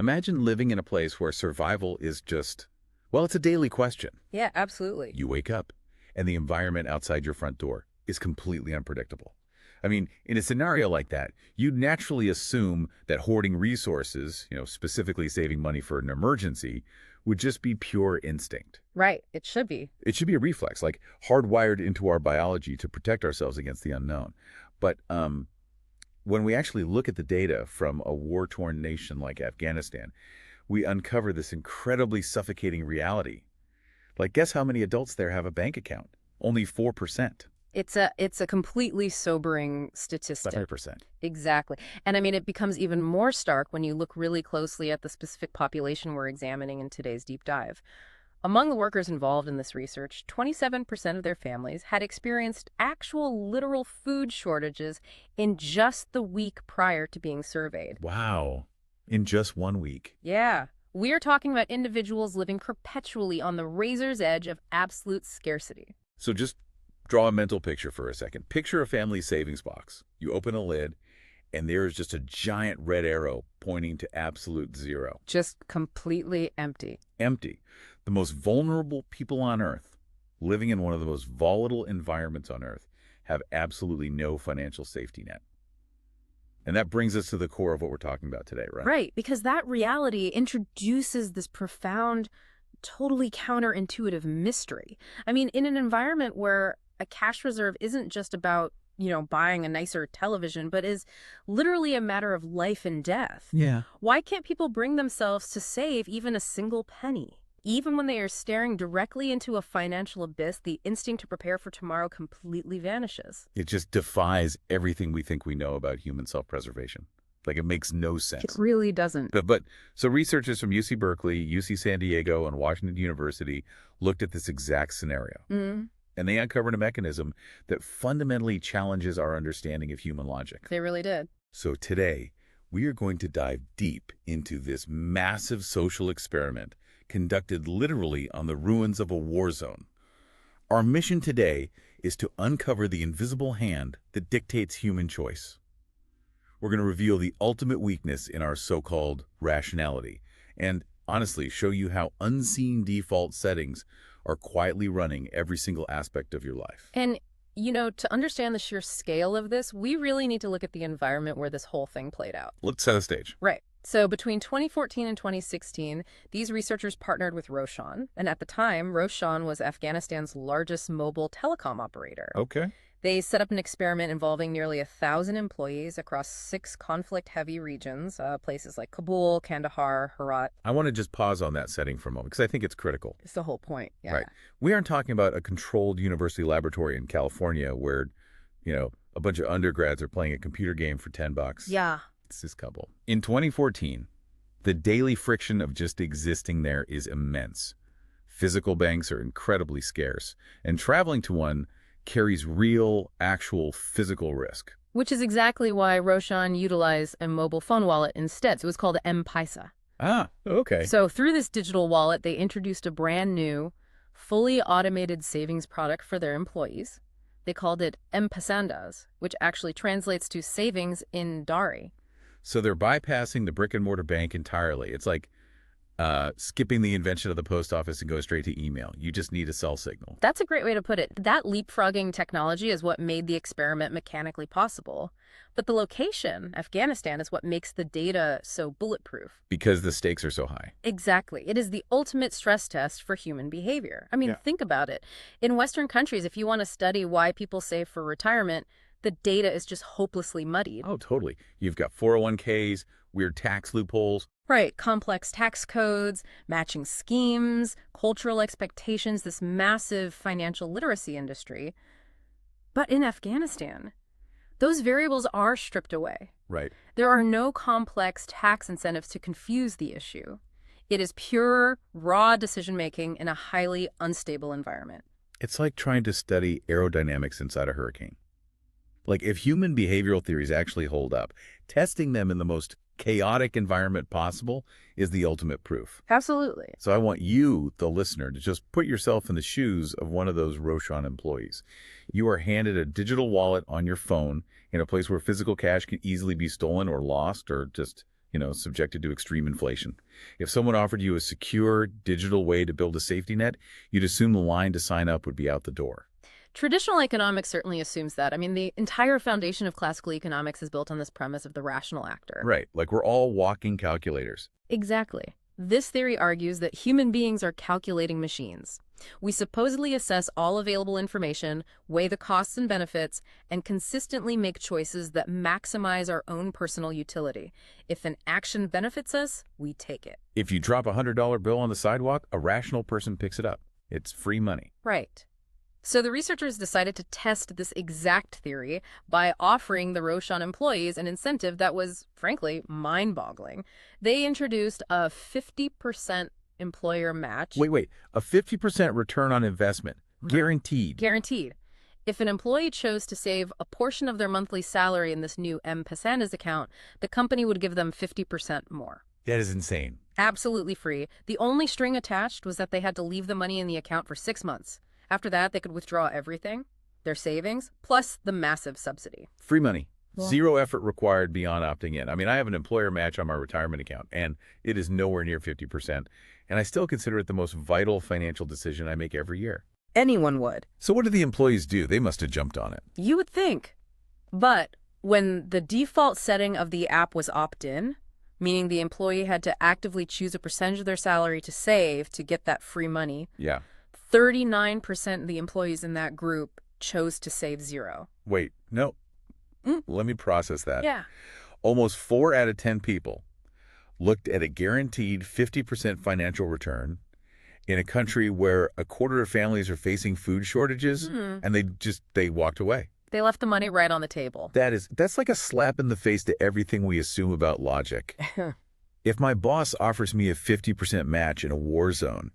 Imagine living in a place where survival is just, well, it's a daily question. Yeah, absolutely. You wake up, and the environment outside your front door is completely unpredictable. I mean, in a scenario like that, you'd naturally assume that hoarding resources, specifically saving money for an emergency, would just be pure instinct. Right. It should be. It should be a reflex, like hardwired into our biology to protect ourselves against the unknown. But when we actually look at the data from a war-torn nation like Afghanistan, we uncover this incredibly suffocating reality. Like, guess how many adults there have a bank account? Only 4%. It's a completely sobering statistic. 5%. Exactly. And I mean, it becomes even more stark when you look really closely at the specific population we're examining in today's deep dive. Among the workers involved in this research, 27% of their families had experienced actual literal food shortages in just the week prior to being surveyed. Wow. In just 1 week. Yeah. We're talking about individuals living perpetually on the razor's edge of absolute scarcity. So just draw a mental picture for a second. Picture a family savings box. You open a lid, and there is just a giant red arrow pointing to absolute zero. Just completely empty. Empty. The most vulnerable people on Earth, living in one of the most volatile environments on Earth, have absolutely no financial safety net. And that brings us to the core of what we're talking about today, right? Right, because that reality introduces this profound, totally counterintuitive mystery. I mean, in an environment where a cash reserve isn't just about, buying a nicer television, but is literally a matter of life and death. Yeah. Why can't people bring themselves to save even a single penny? Even when they are staring directly into a financial abyss, the instinct to prepare for tomorrow completely vanishes. It just defies everything we think we know about human self-preservation. Like, it makes no sense. It really doesn't. So researchers from UC Berkeley, UC San Diego, and Washington University looked at this exact scenario. Mm-hmm. And they uncovered a mechanism that fundamentally challenges our understanding of human logic. They really did. So today, we are going to dive deep into this massive social experiment conducted literally on the ruins of a war zone. Our mission today is to uncover the invisible hand that dictates human choice. We're going to reveal the ultimate weakness in our so-called rationality and, honestly, show you how unseen default settings are quietly running every single aspect of your life. And, to understand the sheer scale of this, we really need to look at the environment where this whole thing played out. Let's set the stage. Right. So between 2014 and 2016, these researchers partnered with Roshan. And at the time, Roshan was Afghanistan's largest mobile telecom operator. Okay. They set up an experiment involving nearly 1,000 employees across 6 conflict-heavy regions, places like Kabul, Kandahar, Herat. I want to just pause on that setting for a moment because I think it's critical. It's the whole point. Yeah. Right. We aren't talking about a controlled university laboratory in California where, a bunch of undergrads are playing a computer game for $10. Yeah. It's this couple. In 2014, the daily friction of just existing there is immense. Physical banks are incredibly scarce, and traveling to one carries real, actual physical risk. Which is exactly why Roshan utilized a mobile phone wallet instead. So it was called M-Paisa. Ah, okay. So through this digital wallet, they introduced a brand new, fully automated savings product for their employees. They called it M-Pasandaz, which actually translates to savings in Dari. So they're bypassing the brick-and-mortar bank entirely. It's like skipping the invention of the post office and go straight to email. You just need a cell signal. That's a great way to put it. That leapfrogging technology is what made the experiment mechanically possible. But the location, Afghanistan, is what makes the data so bulletproof. Because the stakes are so high. Exactly. It is the ultimate stress test for human behavior. I mean, Think about it. In Western countries, if you want to study why people save for retirement, the data is just hopelessly muddied. Oh, totally. You've got 401ks, weird tax loopholes. Right. Complex tax codes, matching schemes, cultural expectations, this massive financial literacy industry. But in Afghanistan, those variables are stripped away. Right. There are no complex tax incentives to confuse the issue. It is pure, raw decision-making in a highly unstable environment. It's like trying to study aerodynamics inside a hurricane. Like, if human behavioral theories actually hold up, testing them in the most chaotic environment possible is the ultimate proof. Absolutely. So I want you, the listener, to just put yourself in the shoes of one of those Roshan employees. You are handed a digital wallet on your phone in a place where physical cash could easily be stolen or lost or just subjected to extreme inflation. If someone offered you a secure digital way to build a safety net, you'd assume the line to sign up would be out the door. Traditional economics certainly assumes that. I mean, the entire foundation of classical economics is built on this premise of the rational actor. Right, like we're all walking calculators. Exactly. This theory argues that human beings are calculating machines. We supposedly assess all available information, weigh the costs and benefits, and consistently make choices that maximize our own personal utility. If an action benefits us, we take it. If you drop a $100 bill on the sidewalk, a rational person picks it up. It's free money. Right. So the researchers decided to test this exact theory by offering the Roshan employees an incentive that was, frankly, mind-boggling. They introduced a 50% employer match. Wait, a 50% return on investment, guaranteed. Guaranteed. If an employee chose to save a portion of their monthly salary in this new M-Pasandaz account, the company would give them 50% more. That is insane. Absolutely free. The only string attached was that they had to leave the money in the account for 6 months. After that, they could withdraw everything, their savings, plus the massive subsidy. Free money. Yeah. Zero effort required beyond opting in. I mean, I have an employer match on my retirement account, and it is nowhere near 50%. And I still consider it the most vital financial decision I make every year. Anyone would. So what did the employees do? They must have jumped on it. You would think. But when the default setting of the app was opt-in, meaning the employee had to actively choose a percentage of their salary to save to get that free money, Yeah. 39% of the employees in that group chose to save zero. Wait, no. Let me process that. Yeah. Almost 4 out of 10 people looked at a guaranteed 50% financial return in a country where a quarter of families are facing food shortages, and they walked away. They left the money right on the table. That's like a slap in the face to everything we assume about logic. If my boss offers me a 50% match in a war zone,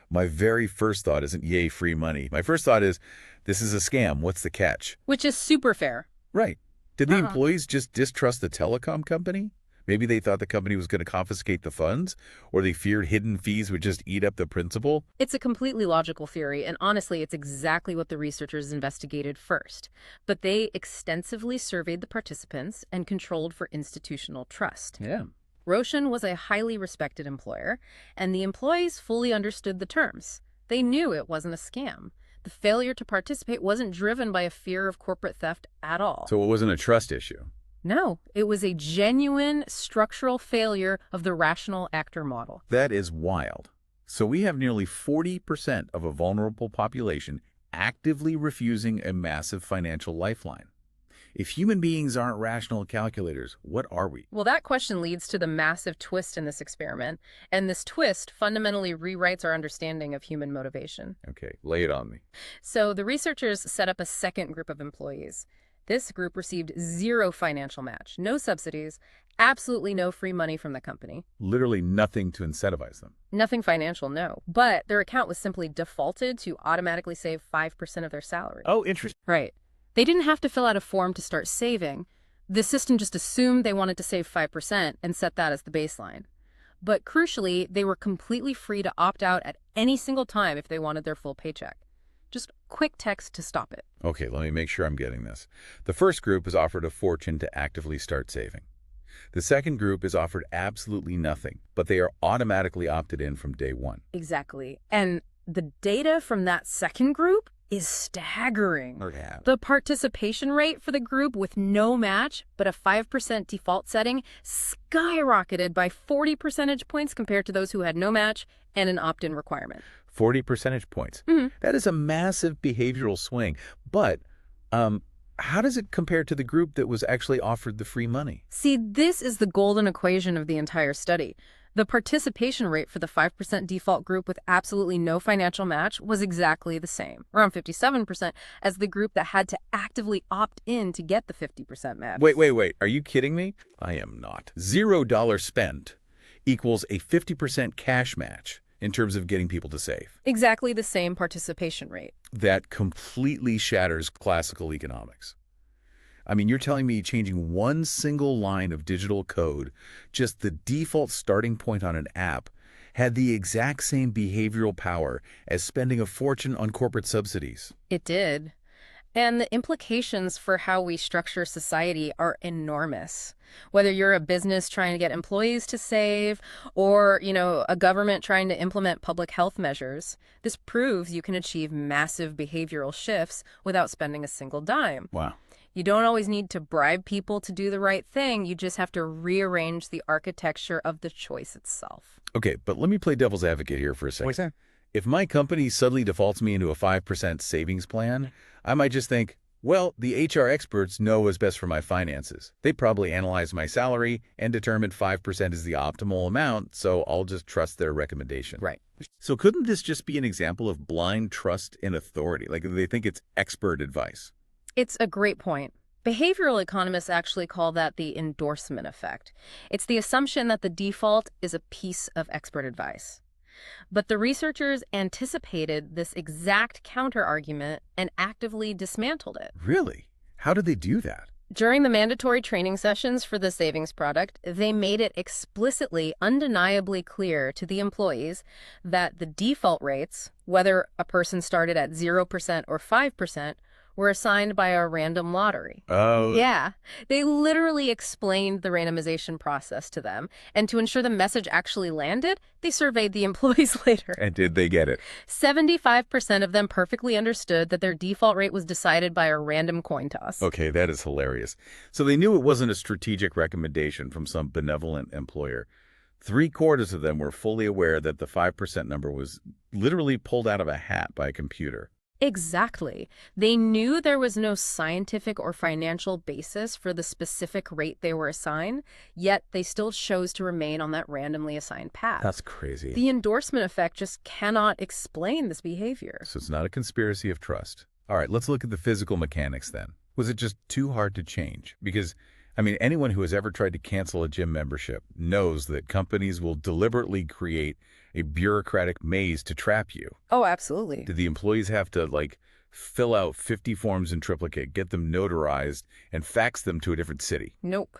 my very first thought isn't, yay, free money. My first thought is, this is a scam. What's the catch? Which is super fair. Right. Did the employees just distrust the telecom company? Maybe they thought the company was going to confiscate the funds, or they feared hidden fees would just eat up the principal. It's a completely logical theory, and honestly, it's exactly what the researchers investigated first. But they extensively surveyed the participants and controlled for institutional trust. Yeah. Roshan was a highly respected employer, and the employees fully understood the terms. They knew it wasn't a scam. The failure to participate wasn't driven by a fear of corporate theft at all. So it wasn't a trust issue. No, it was a genuine structural failure of the rational actor model. That is wild. So we have nearly 40% of a vulnerable population actively refusing a massive financial lifeline. If human beings aren't rational calculators, what are we? Well, that question leads to the massive twist in this experiment, and this twist fundamentally rewrites our understanding of human motivation. Okay, lay it on me. So the researchers set up a second group of employees. This group received zero financial match, no subsidies, absolutely no free money from the company. Literally nothing to incentivize them. Nothing financial, no. But their account was simply defaulted to automatically save 5% of their salary. Oh, interesting. Right. They didn't have to fill out a form to start saving. The system just assumed they wanted to save 5% and set that as the baseline. But crucially, they were completely free to opt out at any single time if they wanted their full paycheck. Just quick text to stop it. Okay, let me make sure I'm getting this. The first group is offered a fortune to actively start saving. The second group is offered absolutely nothing, but they are automatically opted in from day one. Exactly. And the data from that second group is staggering. Yeah. The participation rate for the group with no match, but a 5% default setting, skyrocketed by 40 percentage points compared to those who had no match and an opt-in requirement. 40 percentage points. That is a massive behavioral swing. But how does it compare to the group that was actually offered the free money? See, this is the golden equation of the entire study. The participation rate for the 5% default group with absolutely no financial match was exactly the same, around 57%, as the group that had to actively opt in to get the 50% match. Wait. Are you kidding me? I am not. $0 spent equals a 50% cash match in terms of getting people to save. Exactly the same participation rate. That completely shatters classical economics. I mean, you're telling me changing one single line of digital code, just the default starting point on an app, had the exact same behavioral power as spending a fortune on corporate subsidies. It did. And the implications for how we structure society are enormous. Whether you're a business trying to get employees to save or, a government trying to implement public health measures, this proves you can achieve massive behavioral shifts without spending a single dime. Wow. You don't always need to bribe people to do the right thing. You just have to rearrange the architecture of the choice itself. Okay, but let me play devil's advocate here for a second. What's that? If my company suddenly defaults me into a 5% savings plan, I might just think, well, the HR experts know what's best for my finances. They probably analyzed my salary and determined 5% is the optimal amount, so I'll just trust their recommendation. Right. So couldn't this just be an example of blind trust in authority? Like they think it's expert advice. It's a great point. Behavioral economists actually call that the endorsement effect. It's the assumption that the default is a piece of expert advice. But the researchers anticipated this exact counter-argument and actively dismantled it. Really? How did they do that? During the mandatory training sessions for the savings product, they made it explicitly, undeniably clear to the employees that the default rates, whether a person started at 0% or 5%, were assigned by a random lottery. Oh. Yeah. They literally explained the randomization process to them. And to ensure the message actually landed, they surveyed the employees later. And did they get it? 75% of them perfectly understood that their default rate was decided by a random coin toss. Okay, that is hilarious. So they knew it wasn't a strategic recommendation from some benevolent employer. 3/4 of them were fully aware that the 5% number was literally pulled out of a hat by a computer. Exactly. They knew there was no scientific or financial basis for the specific rate they were assigned, yet they still chose to remain on that randomly assigned path. That's crazy. The endorsement effect just cannot explain this behavior. So it's not a conspiracy of trust. All right, let's look at the physical mechanics then. Was it just too hard to change? Because, anyone who has ever tried to cancel a gym membership knows that companies will deliberately create a bureaucratic maze to trap you. Oh, absolutely. Did the employees have to, fill out 50 forms in triplicate, get them notarized, and fax them to a different city? Nope.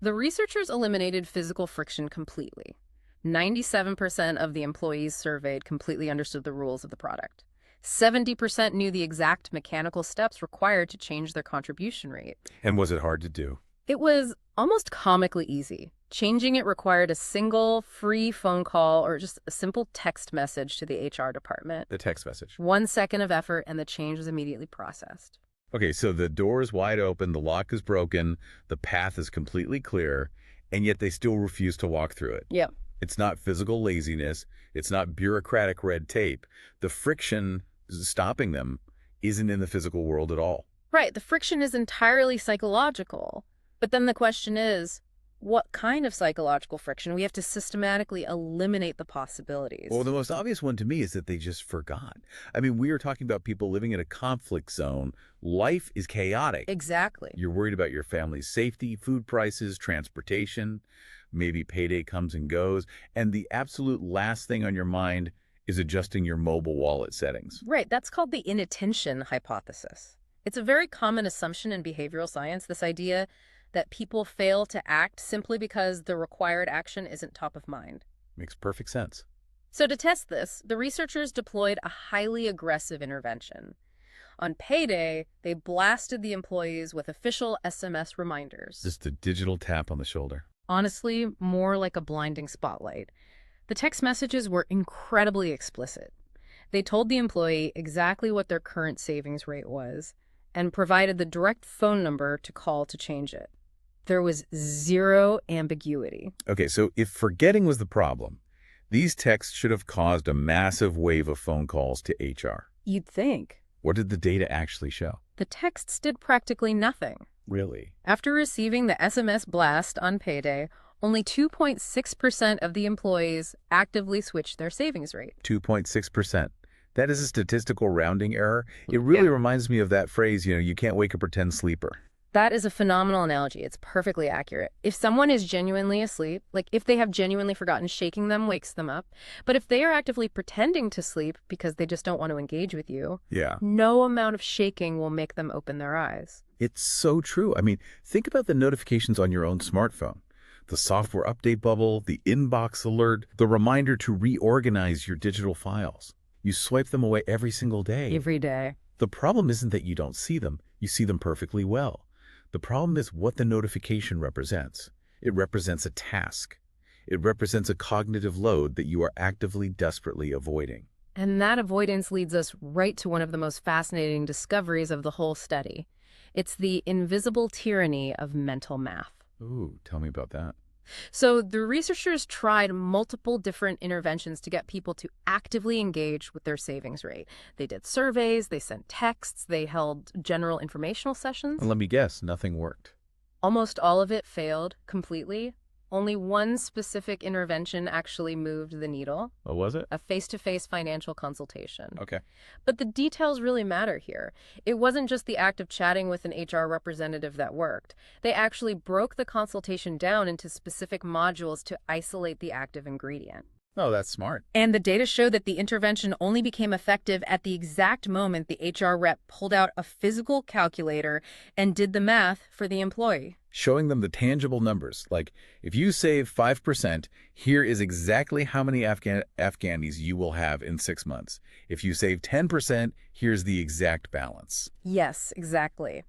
The researchers eliminated physical friction completely. 97% of the employees surveyed completely understood the rules of the product. 70% knew the exact mechanical steps required to change their contribution rate. And was it hard to do? It was almost comically easy. Changing it required a single free phone call or just a simple text message to the HR department. The text message. 1 second of effort and the change was immediately processed. Okay, so the door is wide open, the lock is broken, the path is completely clear, and yet they still refuse to walk through it. Yep. It's not physical laziness. It's not bureaucratic red tape. The friction stopping them isn't in the physical world at all. Right. The friction is entirely psychological. But then the question is, what kind of psychological friction? We have to systematically eliminate the possibilities. Well, the most obvious one to me is that they just forgot. We are talking about people living in a conflict zone. Life is chaotic. Exactly. You're worried about your family's safety, food prices, transportation, maybe payday comes and goes, and the absolute last thing on your mind is adjusting your mobile wallet settings. Right. That's called the inattention hypothesis. It's a very common assumption in behavioral science, this idea that people fail to act simply because the required action isn't top of mind. Makes perfect sense. So to test this, the researchers deployed a highly aggressive intervention. On payday, they blasted the employees with official SMS reminders. Just a digital tap on the shoulder. Honestly, more like a blinding spotlight. The text messages were incredibly explicit. They told the employee exactly what their current savings rate was and provided the direct phone number to call to change it. There was zero ambiguity. Okay, so if forgetting was the problem, these texts should have caused a massive wave of phone calls to HR. You'd think. What did the data actually show? The texts did practically nothing. Really? After receiving the SMS blast on payday, only 2.6% of the employees actively switched their savings rate. 2.6%. That is a statistical rounding error. It really reminds me of that phrase, you can't wake a pretend sleeper. That is a phenomenal analogy. It's perfectly accurate. If someone is genuinely asleep, like if they have genuinely forgotten, shaking them wakes them up. But if they are actively pretending to sleep because they just don't want to engage with you, no amount of shaking will make them open their eyes. It's so true. Think about the notifications on your own smartphone. The software update bubble, the inbox alert, the reminder to reorganize your digital files. You swipe them away every single day. Every day. The problem isn't that you don't see them perfectly well. The problem is what the notification represents. It represents a task. It represents a cognitive load that you are actively, desperately avoiding. And that avoidance leads us right to one of the most fascinating discoveries of the whole study. It's the invisible tyranny of mental math. Ooh, tell me about that. So the researchers tried multiple different interventions to get people to actively engage with their savings rate. They did surveys, they sent texts, they held general informational sessions. And let me guess, nothing worked. Almost all of it failed completely. Only one specific intervention actually moved the needle. What was it? A face-to-face financial consultation. Okay. But the details really matter here. It wasn't just the act of chatting with an HR representative that worked. They actually broke the consultation down into specific modules to isolate the active ingredient. Oh, that's smart. And the data showed that the intervention only became effective at the exact moment the HR rep pulled out a physical calculator and did the math for the employee. Showing them the tangible numbers, like if you save 5%, here is exactly how many Afghanis you will have in 6 months. If you save 10%, here's the exact balance. Yes, exactly.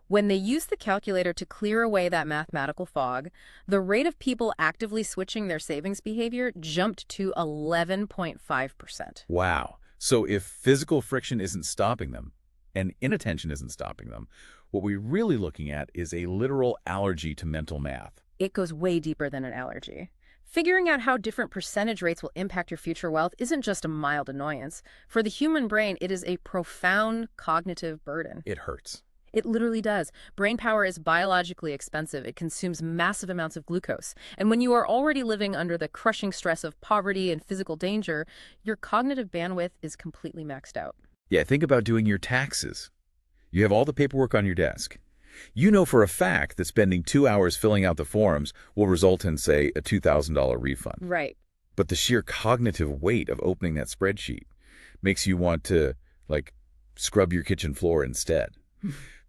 When they used the calculator to clear away that mathematical fog, the rate of people actively switching their savings behavior jumped to 11.5%. Wow. So if physical friction isn't stopping them, and inattention isn't stopping them, what we're really looking at is a literal allergy to mental math. It goes way deeper than an allergy. Figuring out how different percentage rates will impact your future wealth isn't just a mild annoyance. For the human brain, it is a profound cognitive burden. It hurts. It literally does. Brain power is biologically expensive. It consumes massive amounts of glucose. And when you are already living under the crushing stress of poverty and physical danger, your cognitive bandwidth is completely maxed out. Yeah, think about doing your taxes. You have all the paperwork on your desk. You know for a fact that spending 2 hours filling out the forms will result in, say, a $2,000 refund. Right. But the sheer cognitive weight of opening that spreadsheet makes you want to, scrub your kitchen floor instead.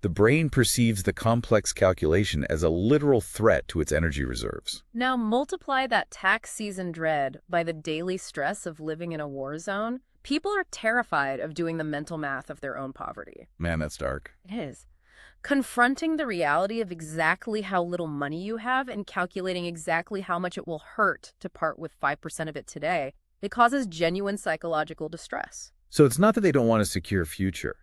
The brain perceives the complex calculation as a literal threat to its energy reserves. Now multiply that tax season dread by the daily stress of living in a war zone. People are terrified of doing the mental math of their own poverty. Man, that's dark. It is. Confronting the reality of exactly how little money you have and calculating exactly how much it will hurt to part with 5% of it today, it causes genuine psychological distress. So it's not that they don't want a secure future.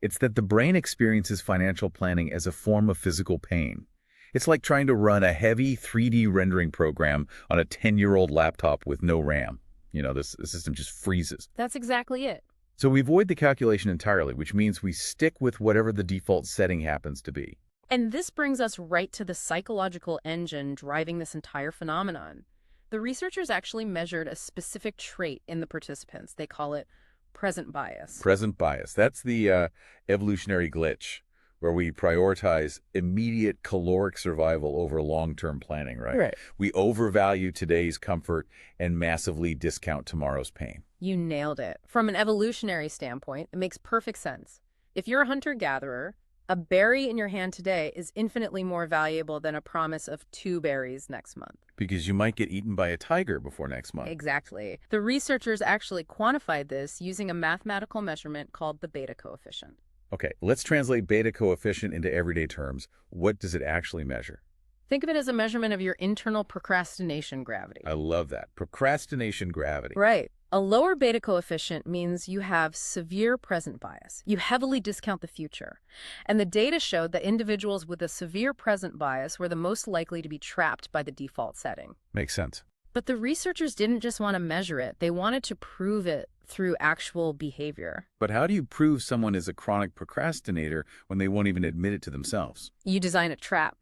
It's that the brain experiences financial planning as a form of physical pain. It's like trying to run a heavy 3D rendering program on a 10-year-old laptop with no RAM. The system just freezes. That's exactly it. So we avoid the calculation entirely, which means we stick with whatever the default setting happens to be. And this brings us right to the psychological engine driving this entire phenomenon. The researchers actually measured a specific trait in the participants. They call it present bias. Present bias. That's the evolutionary glitch where we prioritize immediate caloric survival over long-term planning, right? Right. We overvalue today's comfort and massively discount tomorrow's pain. You nailed it. From an evolutionary standpoint, it makes perfect sense. If you're a hunter-gatherer, a berry in your hand today is infinitely more valuable than a promise of 2 berries next month. Because you might get eaten by a tiger before next month. Exactly. The researchers actually quantified this using a mathematical measurement called the beta coefficient. Okay, let's translate beta coefficient into everyday terms. What does it actually measure? Think of it as a measurement of your internal procrastination gravity. I love that. Procrastination gravity. Right. A lower beta coefficient means you have severe present bias. You heavily discount the future. And the data showed that individuals with a severe present bias were the most likely to be trapped by the default setting. Makes sense. But the researchers didn't just want to measure it. They wanted to prove it through actual behavior. But how do you prove someone is a chronic procrastinator when they won't even admit it to themselves? You design a trap.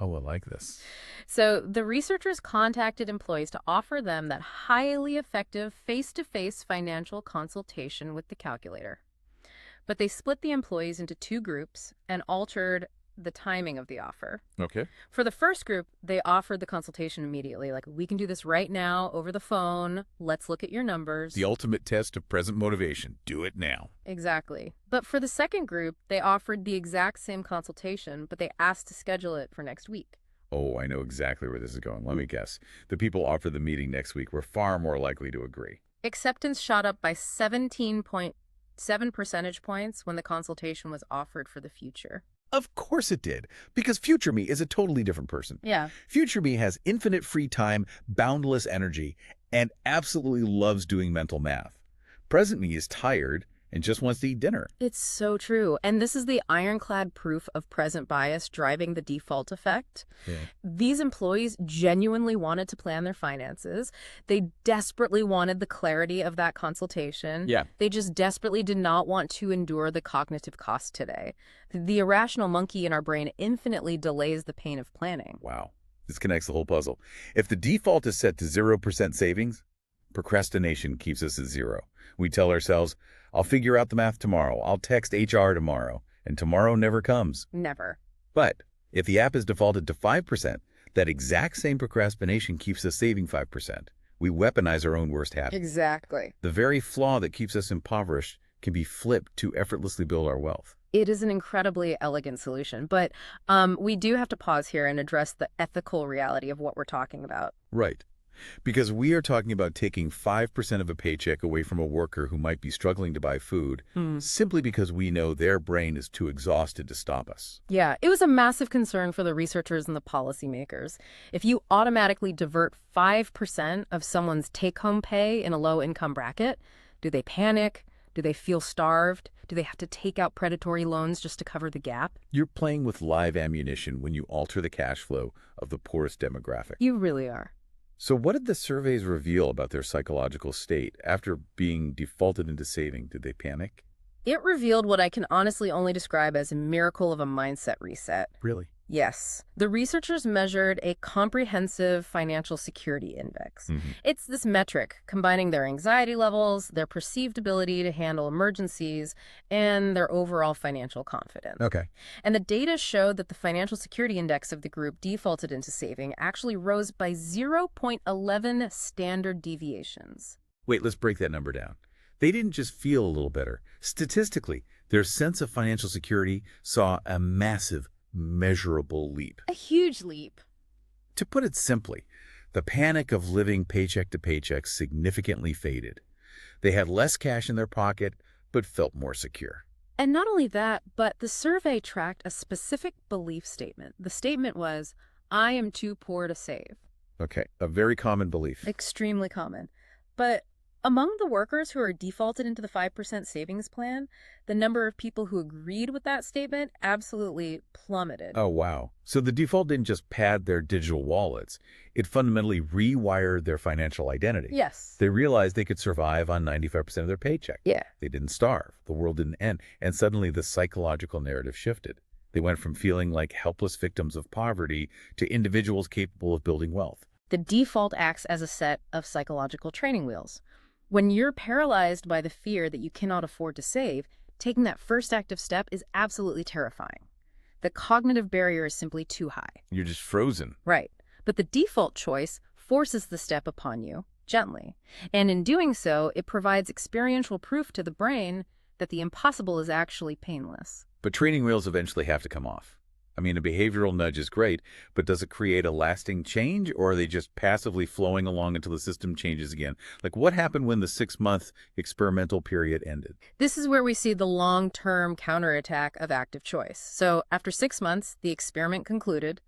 Oh, I like this. So the researchers contacted employees to offer them that highly effective face-to-face financial consultation with the calculator. But they split the employees into 2 groups and altered the timing of the offer. Okay. For the first group, they offered the consultation immediately. Like, we can do this right now over the phone. Let's look at your numbers. The ultimate test of present motivation. Do it now. Exactly. But for the second group, they offered the exact same consultation, but they asked to schedule it for next week. Oh, I know exactly where this is going. Let me guess. The people offered the meeting next week were far more likely to agree. Acceptance shot up by 17 7 percentage points when the consultation was offered for the future. Of course it did, because future me is a totally different person. Yeah. Future me has infinite free time, boundless energy, and absolutely loves doing mental math. Present me is tired and just wants to eat dinner. It's so true. And this is the ironclad proof of present bias driving the default effect. Yeah. These employees genuinely wanted to plan their finances. They desperately wanted the clarity of that consultation. Yeah. They just desperately did not want to endure the cognitive cost today. The irrational monkey in our brain infinitely delays the pain of planning. Wow. This connects the whole puzzle. If the default is set to 0% savings, procrastination keeps us at 0. We tell ourselves, I'll figure out the math tomorrow. I'll text HR tomorrow. And tomorrow never comes. Never. But if the app is defaulted to 5%, that exact same procrastination keeps us saving 5%. We weaponize our own worst habit. Exactly. The very flaw that keeps us impoverished can be flipped to effortlessly build our wealth. It is an incredibly elegant solution, but we do have to pause here and address the ethical reality of what we're talking about. Right. Because we are talking about taking 5% of a paycheck away from a worker who might be struggling to buy food simply because we know their brain is too exhausted to stop us. Yeah, it was a massive concern for the researchers and the policymakers. If you automatically divert 5% of someone's take-home pay in a low-income bracket, do they panic? Do they feel starved? Do they have to take out predatory loans just to cover the gap? You're playing with live ammunition when you alter the cash flow of the poorest demographic. You really are. So what did the surveys reveal about their psychological state? After being defaulted into saving, did they panic? It revealed what I can honestly only describe as a miracle of a mindset reset. Really? Yes. The researchers measured a comprehensive financial security index. It's this metric combining their anxiety levels, their perceived ability to handle emergencies, and their overall financial confidence. Okay. And the data showed that the financial security index of the group defaulted into saving actually rose by 0.11 standard deviations. Wait, let's break that number down. They didn't just feel a little better. Statistically, their sense of financial security saw a massive, measurable leap. A huge leap. To put it simply, the panic of living paycheck to paycheck significantly faded. They had less cash in their pocket, but felt more secure. And not only that, but the survey tracked a specific belief statement. The statement was, I am too poor to save. Okay, a very common belief. Extremely common. But among the workers who are defaulted into the 5% savings plan, the number of people who agreed with that statement absolutely plummeted. Oh, wow. So the default didn't just pad their digital wallets. It fundamentally rewired their financial identity. Yes. They realized they could survive on 95% of their paycheck. Yeah. They didn't starve. The world didn't end. And suddenly the psychological narrative shifted. They went from feeling like helpless victims of poverty to individuals capable of building wealth. The default acts as a set of psychological training wheels. When you're paralyzed by the fear that you cannot afford to save, taking that first active step is absolutely terrifying. The cognitive barrier is simply too high. You're just frozen. Right. But the default choice forces the step upon you, gently. And in doing so, it provides experiential proof to the brain that the impossible is actually painless. But training wheels eventually have to come off. I mean, a behavioral nudge is great, but does it create a lasting change, or are they just passively flowing along until the system changes again? Like, what happened when the 6-month experimental period ended? This is where we see the long-term counterattack of active choice. So after 6 months, the experiment concluded.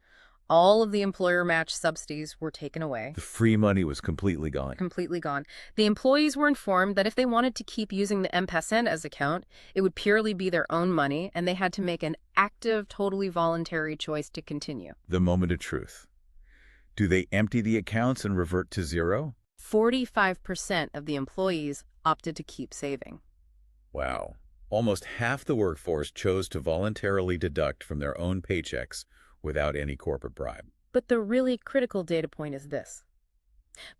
All of the employer-matched subsidies were taken away. The free money was completely gone. Completely gone. The employees were informed that if they wanted to keep using the M-Pasandaz account, it would purely be their own money, and they had to make an active, totally voluntary choice to continue. The moment of truth. Do they empty the accounts and revert to zero? 45% of the employees opted to keep saving. Wow. Almost half the workforce chose to voluntarily deduct from their own paychecks without any corporate bribe. But the really critical data point is this.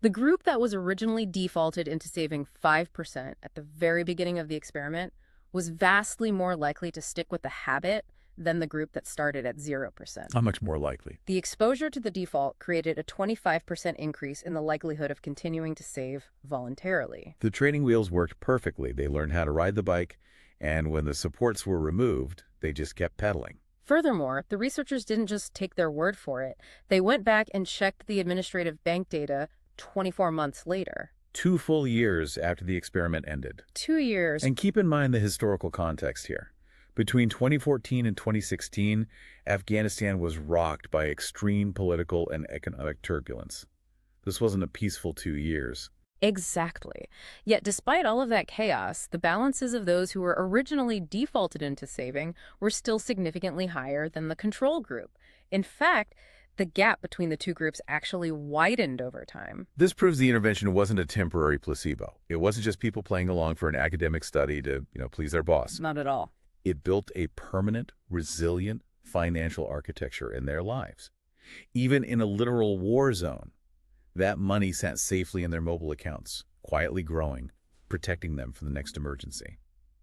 The group that was originally defaulted into saving 5% at the very beginning of the experiment was vastly more likely to stick with the habit than the group that started at 0%. How much more likely? The exposure to the default created a 25% increase in the likelihood of continuing to save voluntarily. The training wheels worked perfectly. They learned how to ride the bike, and when the supports were removed, they just kept pedaling. Furthermore, the researchers didn't just take their word for it. They went back and checked the administrative bank data 24 months later. 2 full years after the experiment ended. 2 years. And keep in mind the historical context here. Between 2014 and 2016, Afghanistan was rocked by extreme political and economic turbulence. This wasn't a peaceful 2 years. Exactly. Yet despite all of that chaos, the balances of those who were originally defaulted into saving were still significantly higher than the control group. In fact, the gap between the two groups actually widened over time. This proves the intervention wasn't a temporary placebo. It wasn't just people playing along for an academic study to, please their boss. Not at all. It built a permanent, resilient financial architecture in their lives. Even in a literal war zone, that money sat safely in their mobile accounts, quietly growing, protecting them from the next emergency.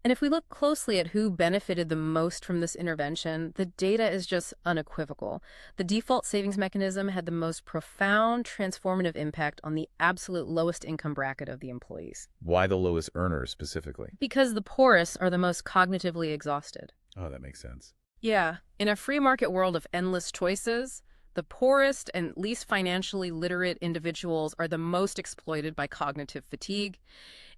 And if we look closely at who benefited the most from this intervention, the data is just unequivocal. The default savings mechanism had the most profound transformative impact on the absolute lowest income bracket of the employees. Why the lowest earners specifically? Because the poorest are the most cognitively exhausted. Oh, that makes sense. Yeah, in a free market world of endless choices, the poorest and least financially literate individuals are the most exploited by cognitive fatigue.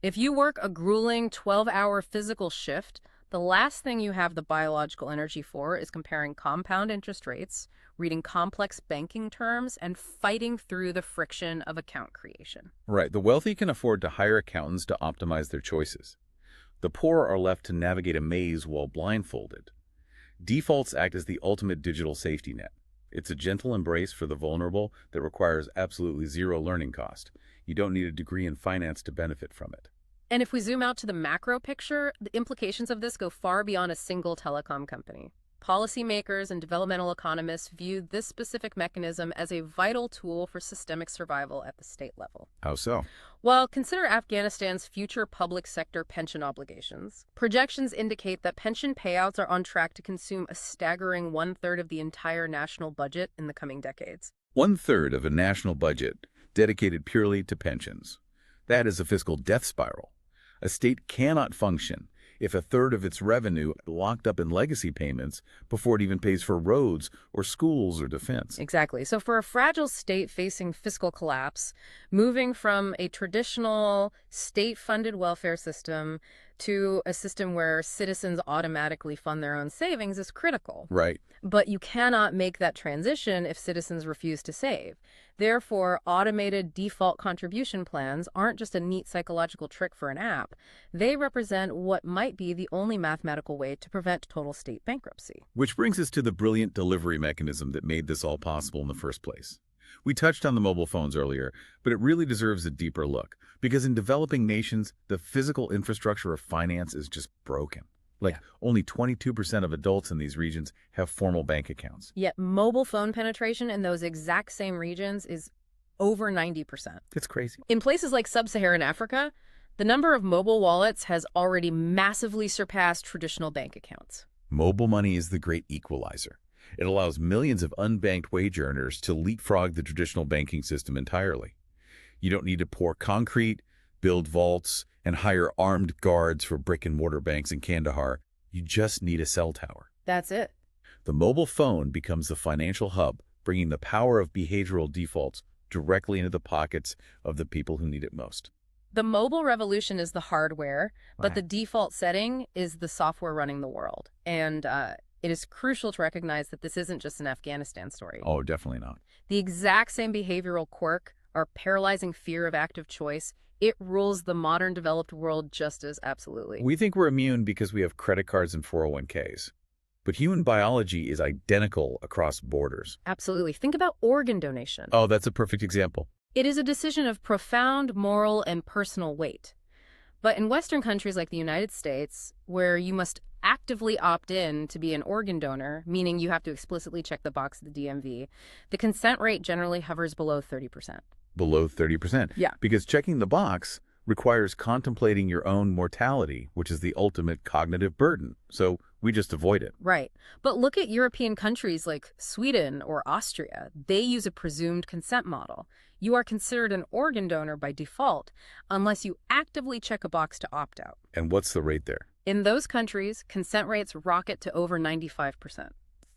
If you work a grueling 12-hour physical shift, the last thing you have the biological energy for is comparing compound interest rates, reading complex banking terms, and fighting through the friction of account creation. Right. The wealthy can afford to hire accountants to optimize their choices. The poor are left to navigate a maze while blindfolded. Defaults act as the ultimate digital safety net. It's a gentle embrace for the vulnerable that requires absolutely zero learning cost. You don't need a degree in finance to benefit from it. And if we zoom out to the macro picture, the implications of this go far beyond a single telecom company. Policymakers and developmental economists view this specific mechanism as a vital tool for systemic survival at the state level. How so? Well, consider Afghanistan's future public sector pension obligations. Projections indicate that pension payouts are on track to consume a staggering 1/3 of the entire national budget in the coming decades. 1/3 of a national budget dedicated purely to pensions. That is a fiscal death spiral. A state cannot function if 1/3 of its revenue locked up in legacy payments before it even pays for roads or schools or defense. Exactly. So for a fragile state facing fiscal collapse, moving from a traditional state-funded welfare system to a system where citizens automatically fund their own savings is critical. Right. But you cannot make that transition if citizens refuse to save. Therefore, automated default contribution plans aren't just a neat psychological trick for an app. They represent what might be the only mathematical way to prevent total state bankruptcy. Which brings us to the brilliant delivery mechanism that made this all possible in the first place. We touched on the mobile phones earlier, but it really deserves a deeper look. Because in developing nations, the physical infrastructure of finance is just broken. Only 22% of adults in these regions have formal bank accounts. Yet mobile phone penetration in those exact same regions is over 90%. It's crazy. In places like sub-Saharan Africa, the number of mobile wallets has already massively surpassed traditional bank accounts. Mobile money is the great equalizer. It allows millions of unbanked wage earners to leapfrog the traditional banking system entirely. You don't need to pour concrete, build vaults, and hire armed guards for brick-and-mortar banks in Kandahar. You just need a cell tower. That's it. The mobile phone becomes the financial hub, bringing the power of behavioral defaults directly into the pockets of the people who need it most. The mobile revolution is the hardware, but the default setting is the software running the world. And it is crucial to recognize that this isn't just an Afghanistan story. Oh, definitely not. The exact same behavioral quirk, our paralyzing fear of active choice, it rules the modern developed world just as absolutely. We think we're immune because we have credit cards and 401ks. But human biology is identical across borders. Absolutely. Think about organ donation. Oh, that's a perfect example. It is a decision of profound moral and personal weight. But in Western countries like the United States, where you must actively opt in to be an organ donor, meaning you have to explicitly check the box at the DMV, the consent rate generally hovers below 30%. Below 30%. Yeah. Because checking the box requires contemplating your own mortality, which is the ultimate cognitive burden. So we just avoid it. Right. But look at European countries like Sweden or Austria. They use a presumed consent model. You are considered an organ donor by default unless you actively check a box to opt out. And what's the rate there? In those countries, consent rates rocket to over 95%.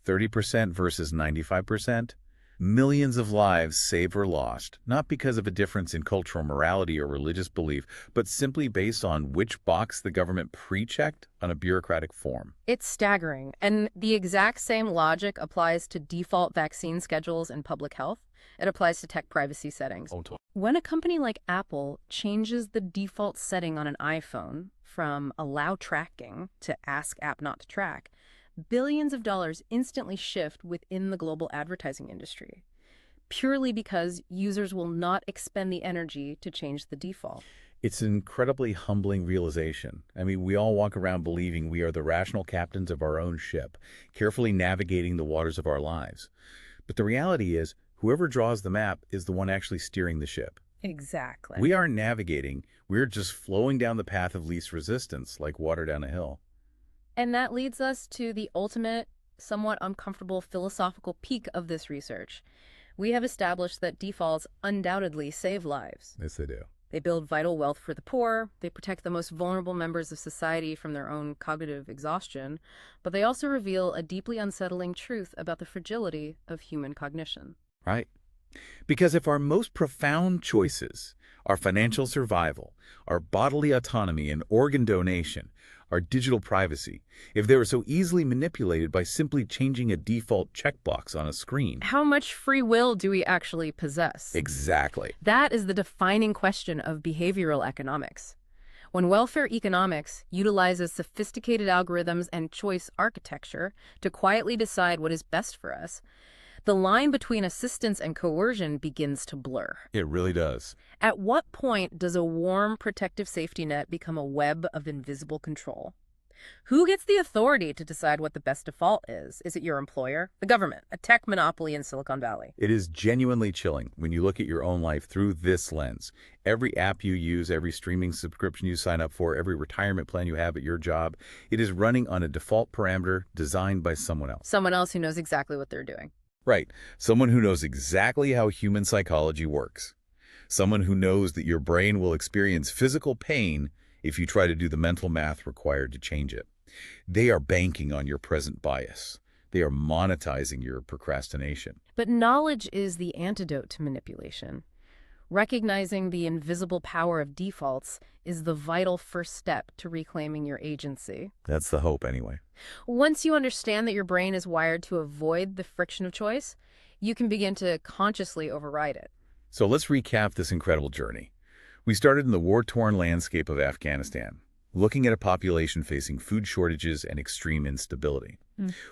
30% versus 95%? Millions of lives saved or lost, not because of a difference in cultural morality or religious belief, but simply based on which box the government pre-checked on a bureaucratic form. It's staggering, and the exact same logic applies to default vaccine schedules in public health. It applies to tech privacy settings. When a company like Apple changes the default setting on an iPhone from allow tracking to ask app not to track, billions of dollars instantly shift within the global advertising industry, purely because users will not expend the energy to change the default. It's an incredibly humbling realization. I mean, we all walk around believing we are the rational captains of our own ship, carefully navigating the waters of our lives. But the reality is, whoever draws the map is the one actually steering the ship. Exactly. We aren't navigating, we're just flowing down the path of least resistance, like water down a hill. And that leads us to the ultimate, somewhat uncomfortable philosophical peak of this research. We have established that defaults undoubtedly save lives. Yes, they do. They build vital wealth for the poor, they protect the most vulnerable members of society from their own cognitive exhaustion, but they also reveal a deeply unsettling truth about the fragility of human cognition. Right. Because if our most profound choices, our financial survival, our bodily autonomy and organ donation, our digital privacy, if they were so easily manipulated by simply changing a default checkbox on a screen. How much free will do we actually possess? Exactly. That is the defining question of behavioral economics. When welfare economics utilizes sophisticated algorithms and choice architecture to quietly decide what is best for us, the line between assistance and coercion begins to blur. It really does. At what point does a warm, protective safety net become a web of invisible control? Who gets the authority to decide what the best default is? Is it your employer? The government? A tech monopoly in Silicon Valley? It is genuinely chilling when you look at your own life through this lens. Every app you use, every streaming subscription you sign up for, every retirement plan you have at your job, it is running on a default parameter designed by someone else. Someone else who knows exactly what they're doing. Right. Someone who knows exactly how human psychology works. Someone who knows that your brain will experience physical pain if you try to do the mental math required to change it. They are banking on your present bias. They are monetizing your procrastination. But knowledge is the antidote to manipulation. Recognizing the invisible power of defaults is the vital first step to reclaiming your agency. That's the hope, anyway. Once you understand that your brain is wired to avoid the friction of choice, you can begin to consciously override it. So let's recap this incredible journey. We started in the war-torn landscape of Afghanistan, looking at a population facing food shortages and extreme instability.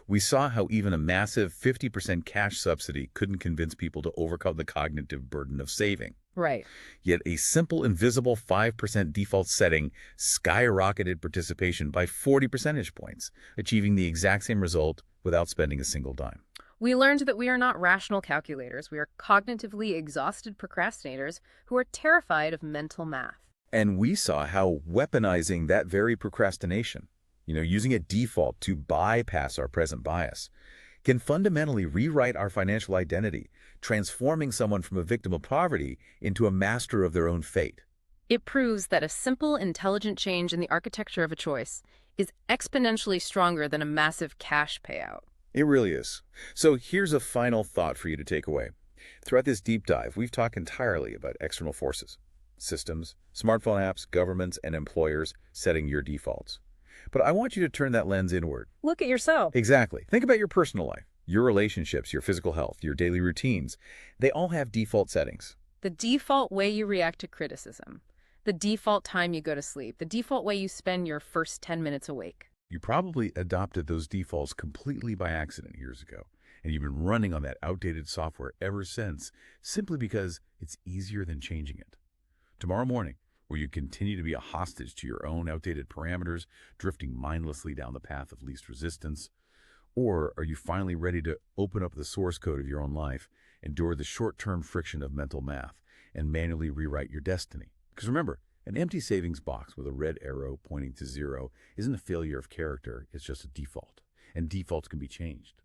We saw how even a massive 50% cash subsidy couldn't convince people to overcome the cognitive burden of saving. Right. Yet a simple invisible 5% default setting skyrocketed participation by 40 percentage points, achieving the exact same result without spending a single dime. We learned that we are not rational calculators. We are cognitively exhausted procrastinators who are terrified of mental math. And we saw how weaponizing that very procrastination, using a default to bypass our present bias, can fundamentally rewrite our financial identity, transforming someone from a victim of poverty into a master of their own fate. It proves that a simple, intelligent change in the architecture of a choice is exponentially stronger than a massive cash payout. It really is. So here's a final thought for you to take away. Throughout this deep dive, we've talked entirely about external forces, systems, smartphone apps, governments, and employers setting your defaults. But I want you to turn that lens inward. Look at yourself. Exactly. Think about your personal life, your relationships, your physical health, your daily routines. They all have default settings. The default way you react to criticism, the default time you go to sleep, the default way you spend your first 10 minutes awake. You probably adopted those defaults completely by accident years ago, and you've been running on that outdated software ever since, simply because it's easier than changing it. Tomorrow morning, will you continue to be a hostage to your own outdated parameters, drifting mindlessly down the path of least resistance? Or are you finally ready to open up the source code of your own life, endure the short-term friction of mental math, and manually rewrite your destiny? Because remember, an empty savings box with a red arrow pointing to zero isn't a failure of character, it's just a default. And defaults can be changed.